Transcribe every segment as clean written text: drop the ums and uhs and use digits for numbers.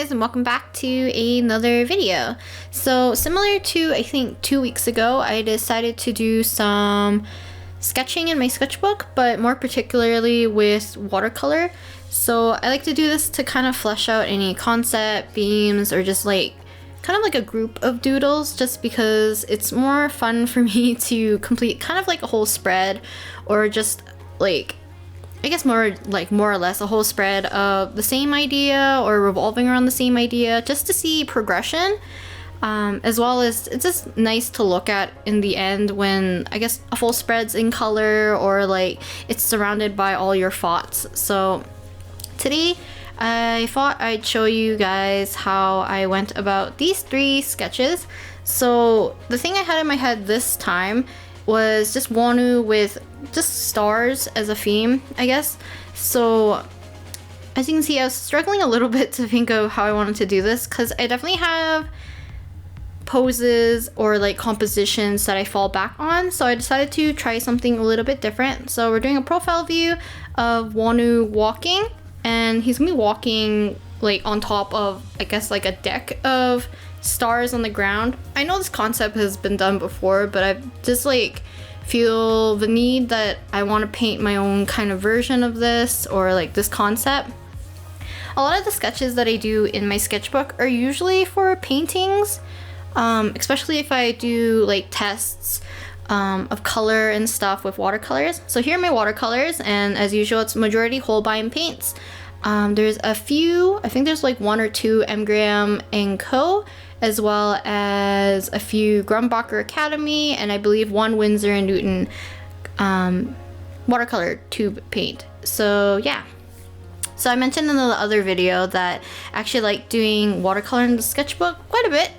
guys, and welcome back to another video. So similar to I think 2 weeks ago, I decided to do some sketching in my sketchbook, but more particularly with watercolor. So I like to do this to kind of flesh out any concept, themes, or just like kind of like a group of doodles, just because it's more fun for me to complete kind of like a whole spread, or just like I guess more or less a whole spread of the same idea or revolving around the same idea, just to see progression, as well as it's just nice to look at in the end when I guess a full spread's in color or like it's surrounded by all your thoughts. So today I thought I'd show you guys how I went about these 3 sketches. So the thing I had in my head this time was just Wonu with just stars as a theme, I guess. So as you can see, I was struggling a little bit to think of how I wanted to do this, because I definitely have poses or like compositions that I fall back on. So I decided to try something a little bit different. So we're doing a profile view of Wonu walking, and he's gonna be walking like on top of, I guess, like a deck of stars on the ground. I know this concept has been done before, but I just like feel the need that I want to paint my own kind of version of this, or like this concept. A lot of the sketches that I do in my sketchbook are usually for paintings, especially if I do like tests of color and stuff with watercolors. So here are my watercolors, and as usual, it's majority Holbein paints. There's a few, I think there's like 1 or 2 Graham & Co, as well as a few Grumbacher Academy, and I believe 1 Winsor & Newton watercolor tube paint. So yeah. So I mentioned in the other video that I actually like doing watercolor in the sketchbook quite a bit,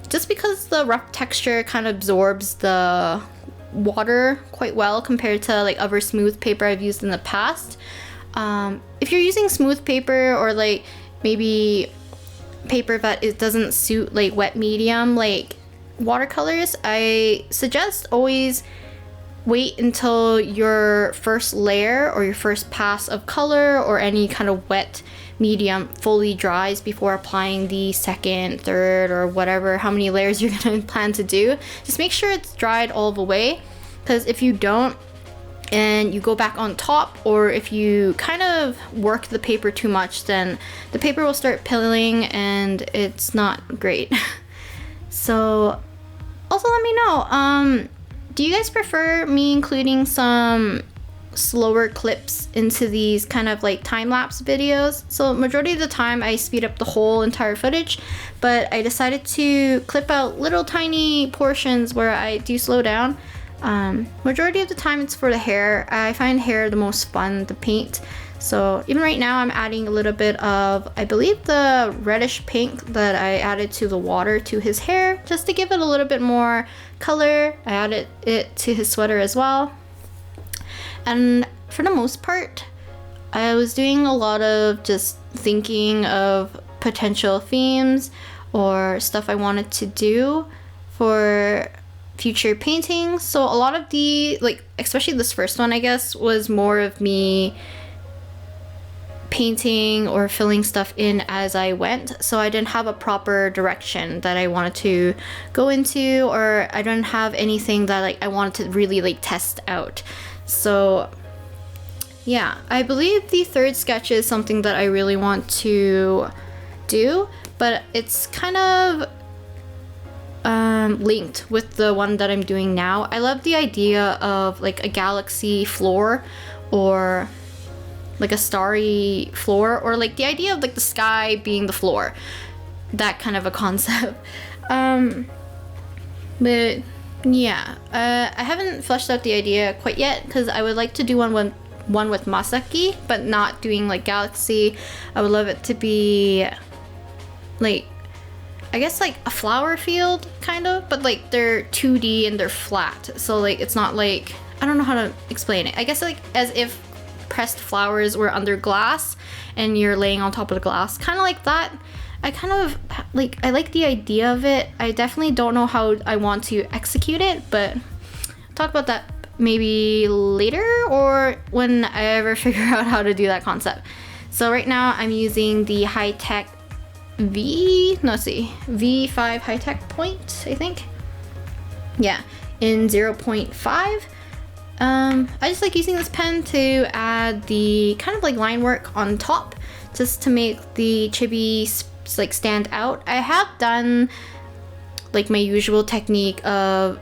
just because the rough texture kind of absorbs the water quite well compared to like other smooth paper I've used in the past. If you're using smooth paper, or like maybe paper that it doesn't suit like wet medium like watercolors, I suggest always wait until your first layer or your first pass of color or any kind of wet medium fully dries before applying the second, third, or whatever, how many layers you're gonna plan to do. Just make sure it's dried all the way, because if you don't and you go back on top, or if you kind of work the paper too much, then the paper will start pilling and it's not great. So also let me know, do you guys prefer me including some slower clips into these kind of like time-lapse videos? So majority of the time I speed up the whole entire footage, but I decided to clip out little tiny portions where I do slow down. Majority of the time it's for the hair. I find hair the most fun to paint. So even right now I'm adding a little bit of, I believe, the reddish pink that I added to the water to his hair, just to give it a little bit more color. I added it to his sweater as well. And for the most part, I was doing a lot of just thinking of potential themes or stuff I wanted to do for future paintings. So a lot of the, like, especially this first one, I guess, was more of me painting or filling stuff in as I went. So I didn't have a proper direction that I wanted to go into, or I didn't have anything that like I wanted to really like test out. So yeah, I believe the 3rd sketch is something that I really want to do, but it's kind of linked with the one that I'm doing now. I love the idea of like a galaxy floor, or like a starry floor, or like the idea of like the sky being the floor, that kind of a concept. But yeah, I haven't fleshed out the idea quite yet, because I would like to do one with Masaki, but not doing like galaxy. I would love it to be like, I guess like a flower field kind of, but like they're 2D and they're flat. So like it's not like, I don't know how to explain it. I guess like as if pressed flowers were under glass and you're laying on top of the glass, kind of like that. I kind of like, I like the idea of it. I definitely don't know how I want to execute it, but I'll talk about that maybe later, or when I ever figure out how to do that concept. So right now I'm using the HI-TECH V5 HI-TECHPOINT, I think. Yeah, in 0.5. I just like using this pen to add the kind of like line work on top, just to make the chibi like stand out. I have done like my usual technique of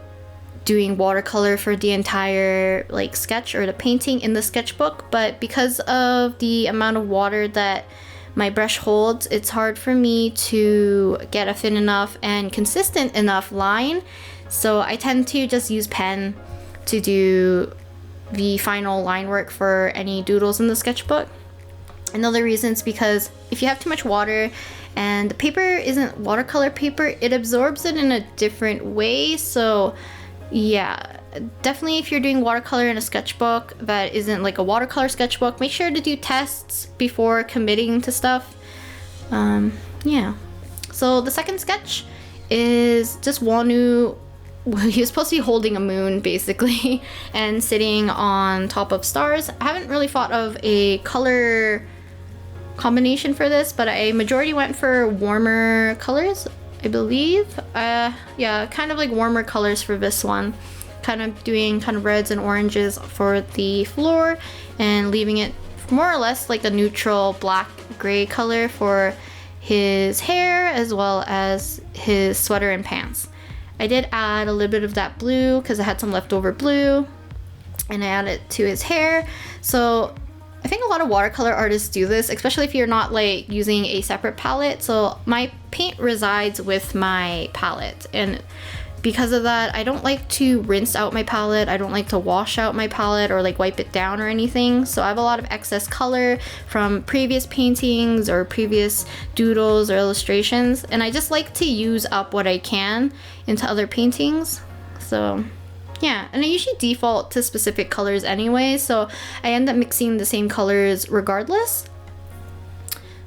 doing watercolor for the entire like sketch or the painting in the sketchbook, but because of the amount of water that my brush holds, it's hard for me to get a thin enough and consistent enough line. So I tend to just use pen to do the final line work for any doodles in the sketchbook. Another reason is because if you have too much water and the paper isn't watercolor paper, it absorbs it in a different way. So yeah, definitely if you're doing watercolor in a sketchbook that isn't like a watercolor sketchbook, make sure to do tests before committing to stuff. Yeah. So the second sketch is just Wonu. He was supposed to be holding a moon basically and sitting on top of stars. I haven't really thought of a color combination for this, but I majority went for warmer colors, I believe. Yeah, kind of like warmer colors for this one. Kind of doing kind of reds and oranges for the floor and leaving it more or less like a neutral black gray color for his hair as well as his sweater and pants. I did add a little bit of that blue because I had some leftover blue, and I added it to his hair. So I think a lot of watercolor artists do this, especially if you're not like using a separate palette. So my paint resides with my palette, and because of that, I don't like to rinse out my palette. I don't like to wash out my palette or like wipe it down or anything. So I have a lot of excess color from previous paintings or previous doodles or illustrations, and I just like to use up what I can into other paintings. So yeah, and I usually default to specific colors anyway, so I end up mixing the same colors regardless.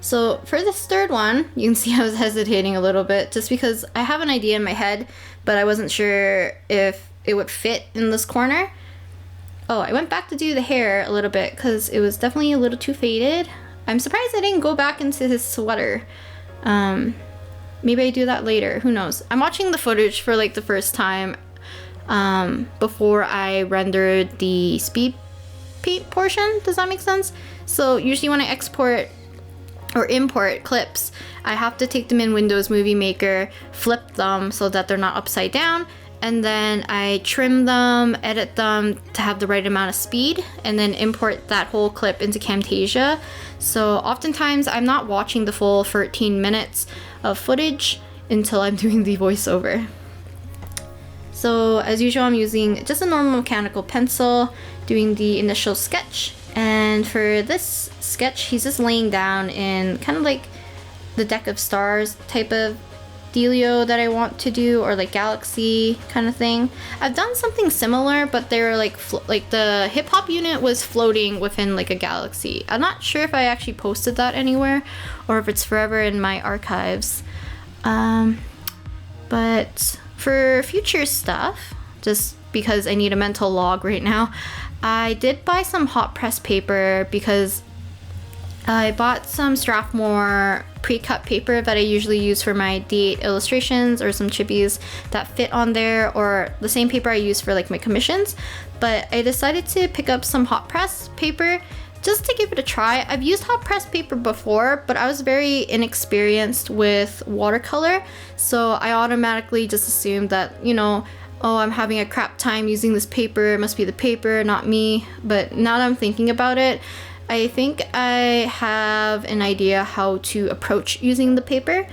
So for this third one, you can see I was hesitating a little bit just because I have an idea in my head, but I wasn't sure if it would fit in this corner. Oh, I went back to do the hair a little bit because it was definitely a little too faded. I'm surprised I didn't go back into his sweater. Maybe I do that later, who knows. I'm watching the footage for like the first time before I rendered the speed paint portion. Does that make sense? So usually when I export or import clips, I have to take them in Windows Movie Maker, flip them so that they're not upside down, and then I trim them, edit them to have the right amount of speed, and then import that whole clip into Camtasia. So oftentimes I'm not watching the full 13 minutes of footage until I'm doing the voiceover. So as usual, I'm using just a normal mechanical pencil, doing the initial sketch. And for this sketch, he's just laying down in kind of like the deck of stars type of dealio that I want to do, or like galaxy kind of thing. I've done something similar, but they were like the hip hop unit was floating within like a galaxy. I'm not sure if I actually posted that anywhere or if it's forever in my archives. But for future stuff, just because I need a mental log right now, I did buy some hot press paper because I bought some Strathmore pre-cut paper that I usually use for my D8 illustrations or some chibis that fit on there, or the same paper I use for like my commissions. But I decided to pick up some hot press paper just to give it a try. I've used hot press paper before, but I was very inexperienced with watercolor, so I automatically just assumed that, you know, oh, I'm having a crap time using this paper, it must be the paper, not me. But now that I'm thinking about it, I think I have an idea how to approach using the paper.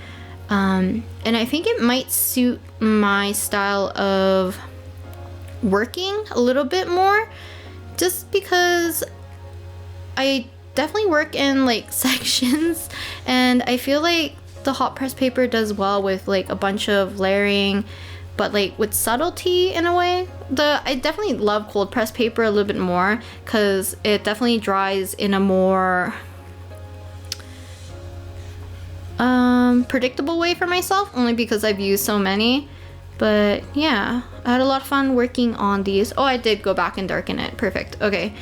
And I think it might suit my style of working a little bit more, just because I definitely work in like sections, and I feel like the hot press paper does well with like a bunch of layering, but like with subtlety in a way. I definitely love cold press paper a little bit more because it definitely dries in a more predictable way for myself, only because I've used so many. But yeah, I had a lot of fun working on these. Oh, I did go back and darken it. Perfect. Okay.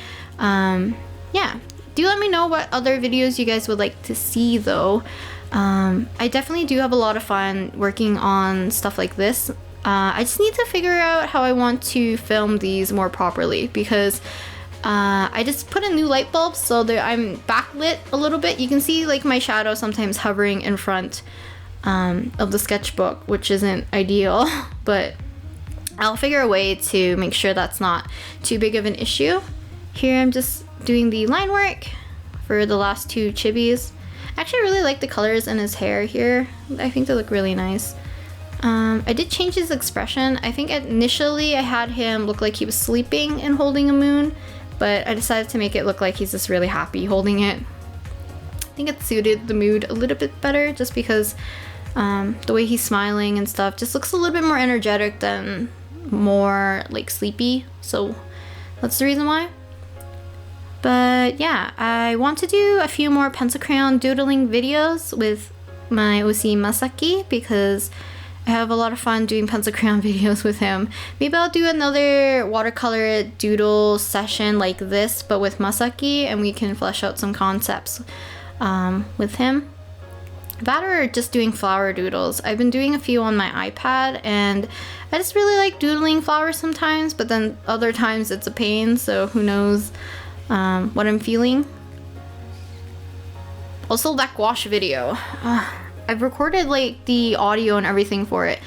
Yeah. Do let me know what other videos you guys would like to see though. I definitely do have a lot of fun working on stuff like this. I just need to figure out how I want to film these more properly, because I just put a new light bulb so that I'm backlit a little bit. You can see like my shadow sometimes hovering in front of the sketchbook, which isn't ideal, but I'll figure a way to make sure that's not too big of an issue. Here I'm just doing the line work for the last two chibis. I actually really like the colors in his hair here. I think they look really nice. I did change his expression. I think initially I had him look like he was sleeping and holding a moon, but I decided to make it look like he's just really happy holding it. I think it suited the mood a little bit better, just because the way he's smiling and stuff just looks a little bit more energetic than more like sleepy, so that's the reason why. But yeah, I want to do a few more pencil crayon doodling videos with my OC Masaki, because I have a lot of fun doing pencil crayon videos with him. Maybe I'll do another watercolor doodle session like this, but with Masaki, and we can flesh out some concepts with him. That or just doing flower doodles. I've been doing a few on my iPad, and I just really like doodling flowers sometimes, but then other times it's a pain, so who knows what I'm feeling. Also, that gouache video. I've recorded like the audio and everything for it.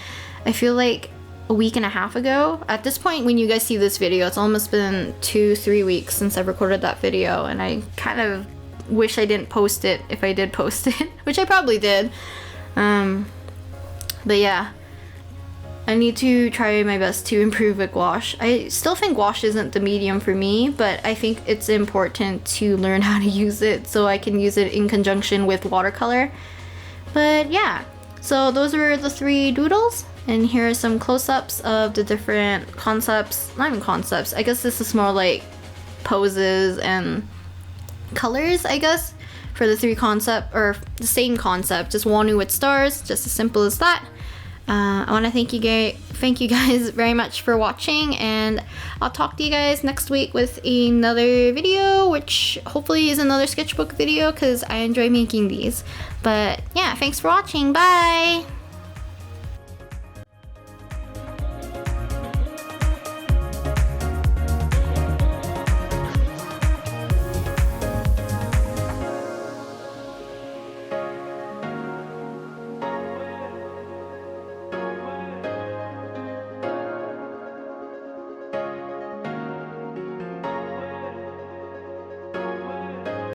I feel like a week and a half ago. At this point, when you guys see this video, it's almost been 2-3 weeks since I've recorded that video, and I kind of wish I didn't post it if I did post it, which I probably did. But yeah, I need to try my best to improve with gouache. I still think gouache isn't the medium for me, but I think it's important to learn how to use it so I can use it in conjunction with watercolor. But yeah, so those were the 3 doodles, and here are some close-ups of the different concepts. Not even concepts, I guess this is more like poses and colors, I guess, for the 3 concept, or the same concept, just Wonu with stars, just as simple as that. I want to thank you guys very much for watching, and I'll talk to you guys next week with another video, which hopefully is another sketchbook video, because I enjoy making these. But yeah, thanks for watching. Bye!